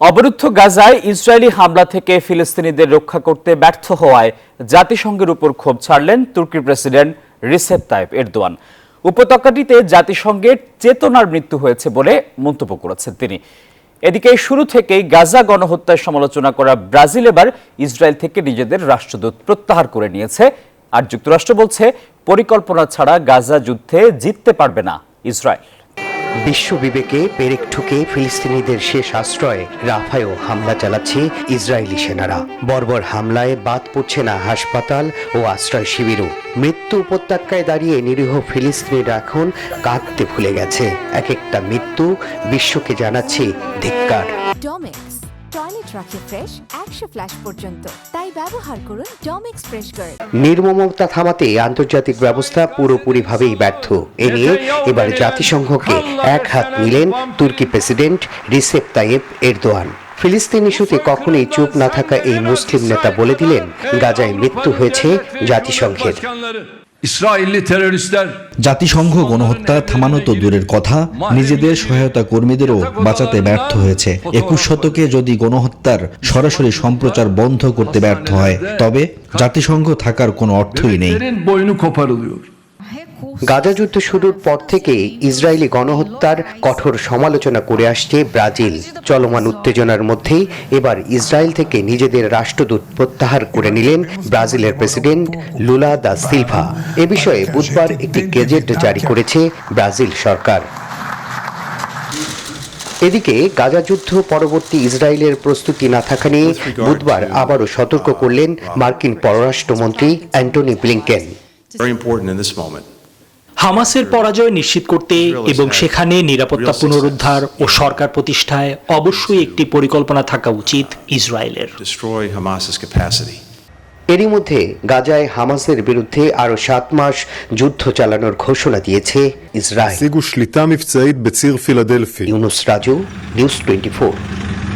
অবরুদ্ধ গাজায় ইসরায়েলি হামলা থেকে ফিলিস্তিনিদের রক্ষা করতে ব্যর্থ হওয়ায় জাতিসংঘের উপর ক্ষোভ ছাড়লেন তুর্কির প্রেসিডেন্ট রিসেপ তাইপ এরদোয়ান। উপত্যকাটিতে জাতিসংঘের চেতনার মৃত্যু হয়েছে বলে মন্তব্য করেছেন তিনি। এদিকে শুরু থেকেই গাজা গণহত্যার সমালোচনা করা ব্রাজিল এবার ইসরায়েল থেকে নিজেদের রাষ্ট্রদূত প্রত্যাহার করে নিয়েছে। আর যুক্তরাষ্ট্র বলছে, পরিকল্পনা ছাড়া গাজা যুদ্ধে জিততে পারবে না ইসরায়েল। বিশ্ব বিবেকে পেরেক ঠুকে ফিলিস্তিনিদের শেষ আশ্রয়ে রাফায়ও হামলা চালাচ্ছে ইসরায়েলি সেনারা। বর্বর হামলায় বাদ পড়ছে না হাসপাতাল ও আশ্রয় শিবিরও। মৃত্যু উপত্যকায় দাঁড়িয়ে নিরীহ ফিলিস্তিনিরা এখন কাঁদতে ভুলে গেছে। এক একটা মৃত্যু বিশ্বকে জানাচ্ছে ধিক্কার। ডমেক্স টয়লেট রাখে ফ্রেশ 100 ফ্ল্যাশ পর্যন্ত, তাই ব্যবহার করুন ডমেক্স ফ্রেশ গার্ড। নির্মমতা থামাতে আন্তর্জাতিক ব্যবস্থা পুরোপুরিভাবেই ব্যর্থ। এ নিয়ে এবার জাতিসংঘকে এক হাত নিলেন তুর্কি প্রেসিডেন্ট রিসেপ তাইয়েপ এরদোয়ান। ফিলিস্তিন ইস্যুতে কখনোই চুপ না থাকা এই মুসলিম নেতা বলে দিলেন, গাজায় মৃত্যু হয়েছে জাতিসংঘের। İsrailli teröristler জাতিসংঘ গণহত্যা থামানো তো দূরের কথা, নিজেদের সহায়তা কর্মীদেরও বাঁচাতে ব্যর্থ হয়েছে। 21 শতকে যদি গণহত্যার সরাসরি সম্প্রচার বন্ধ করতে ব্যর্থ হয়, তবে জাতিসংঘ থাকার কোনো অর্থই নেই। boynu koparılıyor. গাজা যুদ্ধ শুরুর পর থেকে ইসরায়েলি গণহত্যার কঠোর সমালোচনা করে আসছে ব্রাজিল। চলমান উত্তেজনার মধ্যেই এবার ইসরায়েল থেকে নিজেদের রাষ্ট্রদূত প্রত্যাহার করে নিলেন ব্রাজিলের প্রেসিডেন্ট লুলা দা সিলভা। এ বিষয়ে বুধবার একটি গেজেট জারি করেছে ব্রাজিল সরকার। এদিকে গাজা যুদ্ধ পরবর্তী ইসরায়েলের প্রস্তুতি না থাকা নিয়ে বুধবার আবারও সতর্ক করলেন মার্কিন পররাষ্ট্রমন্ত্রী অ্যান্টনি ব্লিংকেন। হামাসের পরাজয় নিশ্চিত করতে এবং সেখানে নিরাপত্তা পুনরুদ্ধার ও সরকার প্রতিষ্ঠায় অবশ্যই একটি পরিকল্পনা থাকা উচিত ইসরায়েলের। এরই মধ্যে গাজায় হামাসের বিরুদ্ধে আরো 7 মাস যুদ্ধ চালানোর ঘোষণা দিয়েছে ইসরায়েল। ইউনুস রাজু, নিউজ 24।